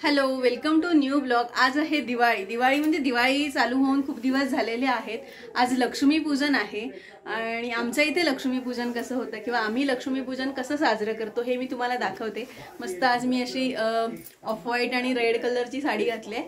Hello, welcome to new blog. आज आहे दिवाळी म्हणजे दिवाळी चालू होऊन खूप दिवस झालेले आहेत। आज लक्ष्मीपूजन आहे आणि आमच्या इथे लक्ष्मीपूजन कसं होतं किंवा आम्ही लक्ष्मीपूजन कसं साजरं करतो हे मी तुम्हाला दाखवते। मस्त आज मी अशी ऑफ व्हाईट आणि रेड कलरची साडी घातली आहे।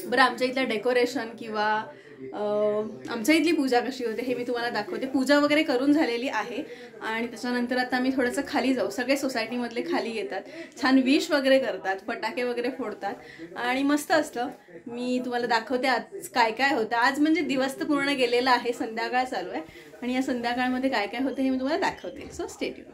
बरं, आमच्या इथलं डेकोरेशन किंवा आमच्या इथली पूजा कशी होते हे मी तुम्हाला दाखवते। पूजा वगैरे करून झालेली आहे आणि त्याच्यानंतर आता आम्ही थोडंसं खाली जाऊ। सगळे सोसायटीमधले खाली येतात, छान विश वगैरे करतात, फटाके वगैरे फोडतात आणि मस्त असतं। मी तुम्हाला दाखवते आज काय काय होतं। आज म्हणजे दिवस तर पूर्ण गेलेला आहे, संध्याकाळ चालू आहे आणि या संध्याकाळमध्ये काय काय होतं हे मी तुम्हाला दाखवते। So stay tune.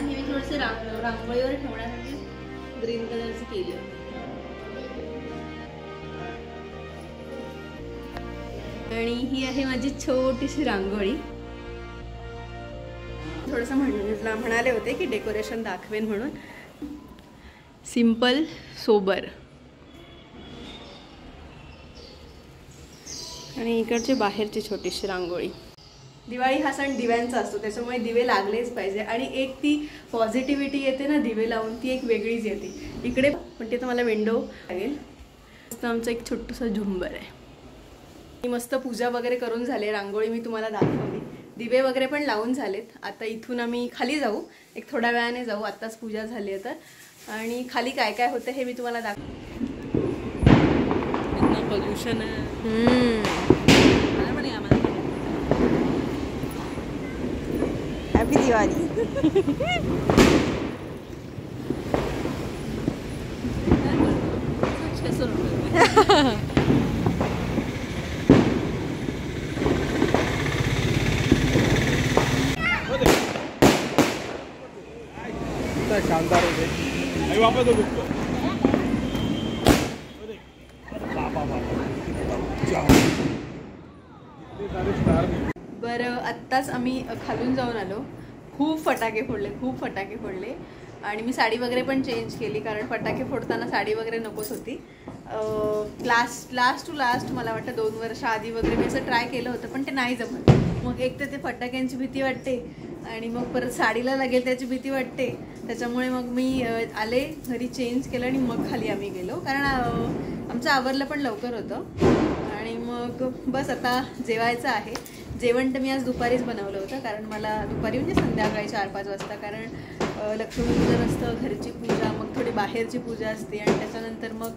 मी थोडंसं रांगोळीवर ठेवण्यासाठी ग्रीन कलरची केली आणि ही आहे माझी छोटीशी रांगोळी। थोडंसं म्हणाले होते की डेकोरेशन दाखवेन म्हणून। सिंपल सोबर आणि इकडची बाहेरची छोटीशी रांगोळी। दिवाळी हा सण दिव्यांचा असतो, त्याच्यामुळे दिवे लागलेच पाहिजे आणि एक ती पॉझिटिव्हिटी येते ना दिवे लावून, ती एक वेगळीच येते। इकडे पण ते तुम्हाला विंडो लागेल। मस्त आमचं एक छोटंसं झुंबर आहे। मस्त पूजा वगैरे करून झाली, रांगोळी मी तुम्हाला दाखवली, दिवे वगैरे पण लावून झालेत। आता इथून आम्ही खाली जाऊ, एक थोड्या वेळाने जाऊ, आत्ताच पूजा झाली आहे तर। आणि खाली काय काय होतं हे मी तुम्हाला पोल्युशन हॅपी दिवाळी। शानदार होते वापस बरं, आत्ताच आम्ही खालून जाऊन आलो। खूप फटाके फोडले आणि मी साडी वगैरे पण चेंज केली, कारण फटाके फोडताना साडी वगैरे नकोच होती। लास्ट टू लास्ट मला वाटतं 2 वर्ष आधी वगैरे मी असं ट्राय केलं होतं, पण ते नाही जमत। मग एक तर ते फटाक्यांची भीती वाटते आणि मग परत साडीला लागेल त्याची भीती वाटते। त्याच्यामुळे मग मी आले घरी, चेंज केलं आणि मग खाली आम्ही गेलो, कारण आमचं आवरलं पण लवकर होतं। आणि मग बस आता जेवायचं आहे। जेवण तर मी आज दुपारीच बनवलं होतं, कारण मला दुपारी म्हणजे संध्याकाळी 4-5 वाजता, कारण लक्ष्मीपूजन असतं, घरची पूजा, मग थोडी बाहेरची पूजा असते आणि त्याच्यानंतर मग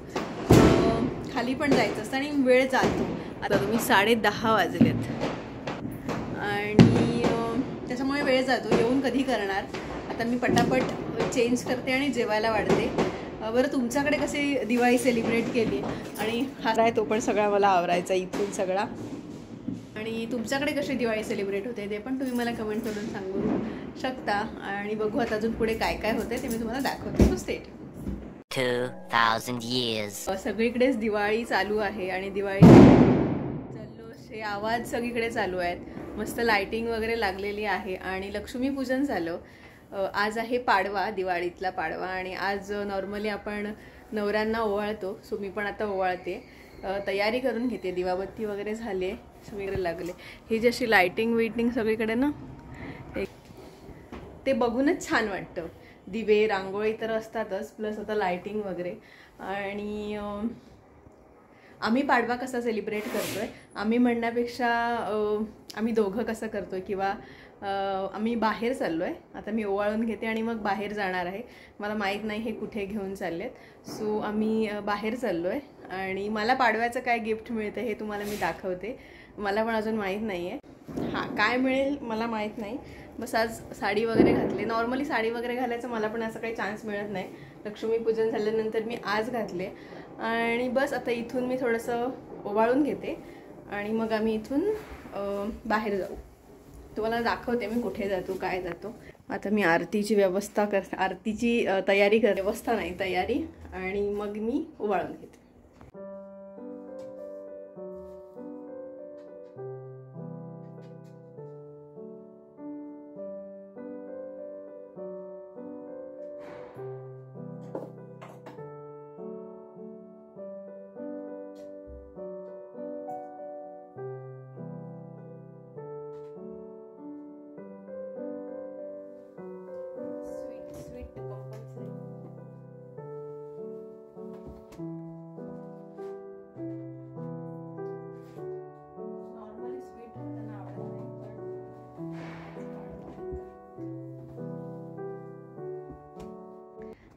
खाली पण जायचं असतं आणि वेळ जातो। आता तुम्ही 10:30 वाजलेत आणि त्याच्यामुळे वेळ जातो। येऊन कधी करणार, आता मी पटापट चेंज करते आणि जेवायला वाढते। बरं, तुमच्याकडे कशी दिवाळी सेलिब्रेट केली आणि हार आहे तो पण सगळा मला आवरायचा इथून सगळा, आणि तुमच्याकडे कशी दिवाळी सेलिब्रेट होते ते पण तुम्ही मला कमेंट करून सांगू शकता। आणि बघू आता अजून पुढे काय काय होते ते मी तुम्हाला दाखवते। So stay tune. 2000 years सगळीकडेच दिवाळी चालू आहे आणि दिवाळी जल्लोष हे आवाज सगळीकडे चालू आहेत। मस्त लाइटिंग वगैरे लागलेली आहे आणि लक्ष्मीपूजन झालं। आज आहे पाडवा, दिवाळीतला पाडवा, आणि आज नॉर्मली आपण नवऱ्यांना ओवाळतो, सो मी पण आता ओवाळते, तयारी करून घेते। दिवाबत्ती वगैरे झाली आहे, सगळीकडे लागले। ही जशी लाइटिंग सगळीकडे ना, ते बघूनच छान वाटतं। दिवे, रांगोळी तर असतातच, प्लस आता लाइटिंग वगैरे। आणि आम्ही पाडवा कसा सेलिब्रेट करतोय, आम्ही म्हणण्यापेक्षा आम्ही दोघं कसं करतोय, किंवा आम्ही बाहेर चाललोय। आता मी ओवाळून घेते आणि मग बाहेर जाणार आहे। मला माहीत नाही हे कुठे घेऊन चाललेत, सो आम्ही बाहेर चाललोय आणि मला पाडव्याचं काय गिफ्ट मिळतं हे तुम्हाला मी दाखवते। मला पण अजून माहीत नाही आहे, हां काय मिळेल मला माहीत नाही। बस आज साडी वगैरे घातली, नॉर्मली साडी वगैरे घालायचं मला पण असं काही चान्स मिळत नाही। लक्ष्मीपूजन झाल्यानंतर मी आज घातले आणि बस आता इथून मी थोडंसं ओवाळून घेते आणि मग आम्ही इथून बाहेर जाऊ। तुम्हाला दाखवते मी कुठे जातो काय जातो. आता मी आरतीची व्यवस्था आरतीची तयारी व्यवस्था नाही तयारी, आणि मग मी उवाळून घेते.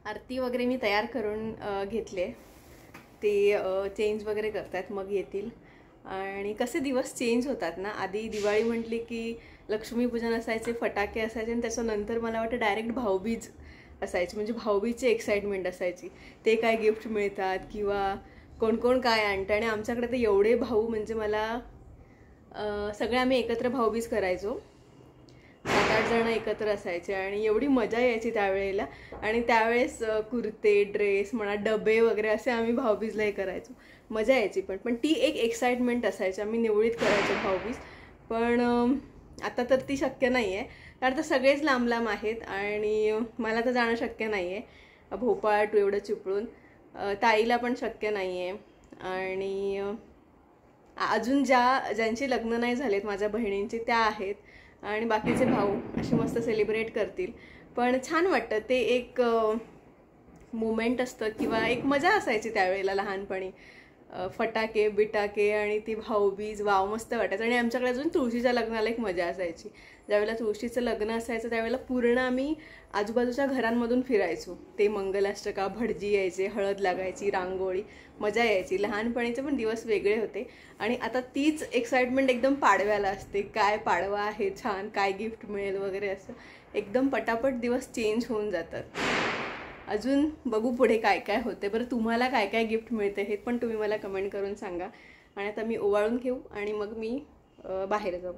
आरती वगैरे मी तयार करून घेतले. ते चेंज वगैरे करतात मग येतील. आणि कसे दिवस चेंज होतात ना. आधी दिवाळी म्हटली की लक्ष्मीपूजन असायचे, फटाके असायचे, आणि त्याच्यानंतर मला वाटतं डायरेक्ट भाऊबीज असायची. म्हणजे भाऊबीजची एक्साइटमेंट असायची. ते काय गिफ्ट मिळतात किंवा कोण कोण काय आणतं. आणि आमच्याकडे तर एवढे भाऊ, म्हणजे मला सगळे आम्ही एकत्र भाऊबीज करायचो. 7-8 जण एकत्र असायचे आणि एवढी मजा यायची त्यावेळेला. आणि त्यावेळेस कुर्ते, ड्रेस म्हणा, डबे वगैरे असे आम्ही भाऊबीजला हे करायचो. मजा यायची. पण ती एक एक्साइटमेंट असायची. आम्ही निवडीत करायचो भाऊबीज. पण आता तर ती शक्य नाही आहे, कारण तर सगळेच लांब लांब आहेत आणि मला तर जाणं शक्य नाही आहे भोपाळ टू एवढं चिपळून. ताईला पण शक्य नाही आहे. आणि अजून ज्यांची लग्न नाही झालेत माझ्या बहिणींची त्या आहेत, आणि बाकीचे भाऊ असे मस्त सेलिब्रेट करतील. पण छान वाटतं. ते एक मोमेंट असतं किंवा एक मजा असायची त्यावेळेला लहानपणी. फटाके बिटाके आणि ती भाऊबीज, वाव मस्त वाटायचं. आणि आमच्याकडे अजून तुळशीच्या लग्नाला एक मजा असायची. ज्यावेळेला तुळशीचं लग्न असायचं त्यावेळेला पूर्ण आम्ही आजूबाजूच्या घरांमधून फिरायचो. ते मंगलाष्टका, भटजी यायचे, हळद लागायची, रांगोळी, मजा यायची. लहानपणीचे पण दिवस वेगळे होते. आणि आता तीच एक्साइटमेंट एकदम पाडव्याला असते. काय पाडवा आहे छान, काय गिफ्ट मिळेल वगैरे, असं एकदम पटापट दिवस चेंज होऊन जातात. अजून बघू पुढे काय काय होते. बरं, तुम्हाला काय काय गिफ्ट मिळते हे पण तुम्ही मला कमेंट करून सांगा. आणि आता मी ओवाळून घेऊ आणि मग मी बाहेर जाऊ.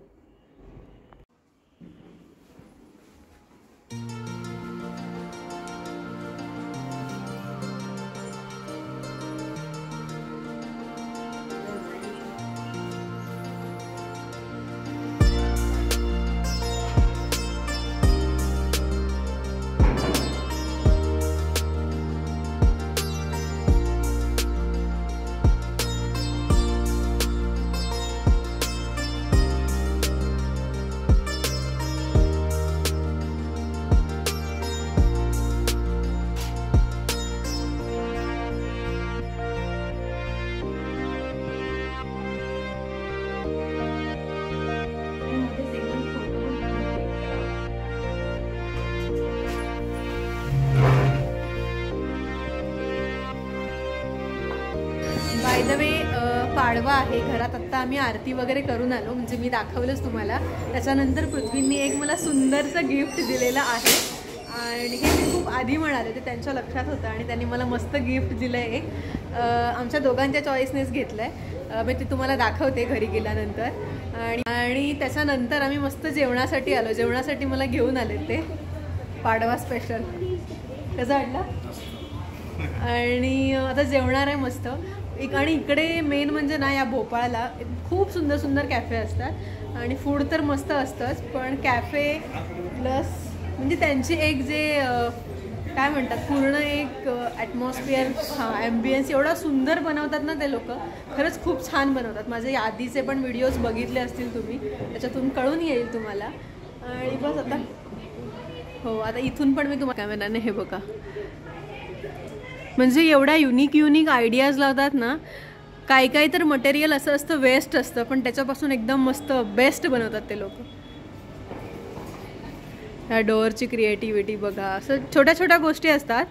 बाय द वे, पाडवा आहे घरात. आत्ता आम्ही आरती वगैरे करून आलो, म्हणजे मी दाखवलंच तुम्हाला. त्याच्यानंतर पृथ्वींनी एक मला सुंदरसं गिफ्ट दिलेलं आहे. आणि हे मी खूप आधी म्हणाले, ते त्यांच्या लक्षात होतं आणि त्यांनी मला मस्त गिफ्ट दिलं आहे. एक आमच्या दोघांच्या चॉईसनेच घेतलं आहे. मी ते तुम्हाला दाखवते घरी गेल्यानंतर. आणि त्याच्यानंतर आम्ही मस्त जेवणासाठी आलो. जेवणासाठी मला घेऊन आले ते पाडवा स्पेशल. कसं वाटलं? आणि आता जेवणार आहे मस्त. आणि इकडे मेन म्हणजे ना, या भोपाळला खूप सुंदर सुंदर कॅफे असतात. आणि फूड तर मस्त असतंच, पण कॅफे प्लस म्हणजे त्यांची एक जे काय म्हणतात, पूर्ण एक ॲटमॉस्फिअर, ॲम्बियन्स एवढा सुंदर बनवतात ना ते लोक. खरंच खूप छान बनवतात. माझे आधीचे पण व्हिडिओज बघितले असतील तुम्ही, त्याच्यातून कळून येईल तुम्हाला. आणि बस आता हो, आता इथून पण मी तुम्हाला कॅमेराने हे बघा, म्हणजे एवढ्या युनिक आयडियाज लावतात ना. काही काही तर मटेरियल असं असतं वेस्ट असतं, पण त्याच्यापासून एकदम मस्त बेस्ट बनवतात ते लोक. ह्या डोअरची क्रिएटिव्हिटी बघा. असं छोट्या छोट्या गोष्टी असतात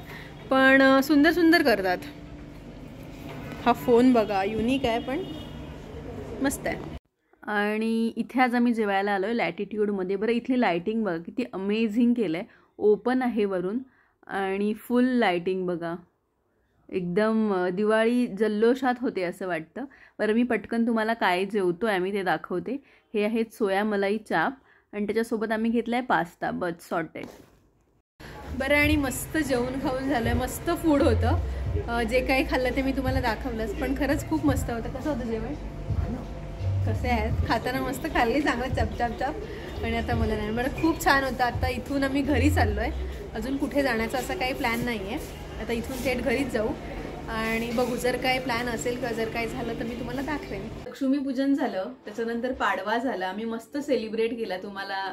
पण सुंदर सुंदर करतात. हा फोन बघा, युनिक आहे पण मस्त आहे. आणि इथे आज आम्ही जेवायला आलो आहे लॅटिट्यूडमध्ये. बरं, इथली लायटिंग बघा किती अमेझिंग केलं आहे. ओपन आहे वरून आणि फुल लायटिंग बघा, एकदम दिवाळी जल्लोषात होते असं वाटतं. बरं, मी पटकन तुम्हाला काय जेवतो आहे आम्ही ते दाखवते. हे आहेत सोया मलाई चाप आणि त्याच्यासोबत आम्ही घेतलाय पास्ता बट सॉर्टेड. बरं, आणि मस्त जेवण खाऊन झालं. मस्त फूड होतं. जे काही खाल्लं ते मी तुम्हाला दाखवलंच, पण खरंच खूप मस्त होतं. कसं होतं जेवण? कसे आहेत? खाताना मस्त खाल्ली, चांगलं चप चप चप. आणि आता मला नाही. बरं, खूप छान होतं. आता इथून आम्ही घरी चाललो आहे. अजून कुठे जाण्याचा असा काही प्लॅन नाही आहे. आता इथून थेट घरीच जाऊ आणि बघू, जर काही प्लॅन असेल का जर काही झालं तर मी तुम्हाला दाखवेन. लक्ष्मीपूजन झालं, त्याच्यानंतर पाडवा झाला. आम्ही मस्त सेलिब्रेट केला.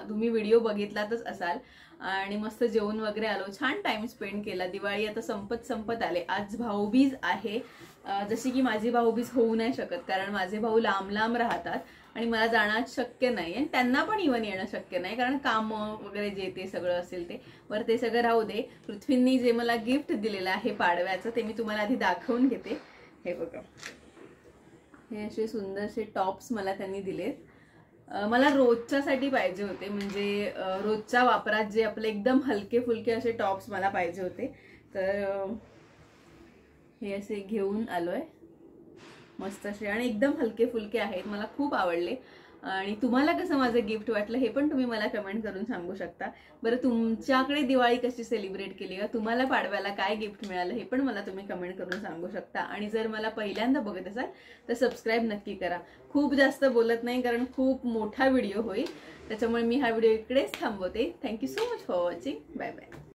तुम्ही व्हिडिओ बघितलातच असाल. आणि मस्त जेवण वगैरे आलो, छान टाइम स्पेंड केला. दिवाळी आता संपत आले. आज भाऊबीज आहे. जशी की माझी भाऊबीज होऊ नाही शकत, कारण माझे भाऊ लांब लांब राहतात आणि मला जाणं शक्य नाही, आणि त्यांना पण इव्हन येणं शक्य नाही, कारण काम वगैरे जे ते सगळं असेल ते. बरं, ते सगळं राहू दे. पृथ्वींनी जे मला गिफ्ट दिलेलं आहे पाडव्याचं ते मी तुम्हाला आधी दाखवून घेते. हे बघा, हे असे सुंदरसे टॉप्स मला त्यांनी दिलेत. मला रोजच्यासाठी पाहिजे होते, म्हणजे रोजच्या वापरात जे आपले एकदम हलके फुलके असे टॉप्स मला पाहिजे होते. तर हे असे घेऊन आलोय, मस्त असे, आणि एकदम हलके फुलके आहेत. मला खूप आवडले. आणि तुम्हाला कसं माझं गिफ्ट वाटलं हे पण तुम्ही मला कमेंट करून सांगू शकता. बरं, तुमच्याकडे दिवाळी कशी सेलिब्रेट केली का, तुम्हाला पाडव्याला काय गिफ्ट मिळालं हे पण मला तुम्ही कमेंट करून सांगू शकता. आणि जर मला पहिल्यांदा बघत असाल तर सबस्क्राईब नक्की करा. खूप जास्त बोलत नाही, कारण खूप मोठा व्हिडिओ होईल, त्याच्यामुळे मी हा व्हिडिओ इकडेच थांबवते. Thank you so much for watching. Bye bye.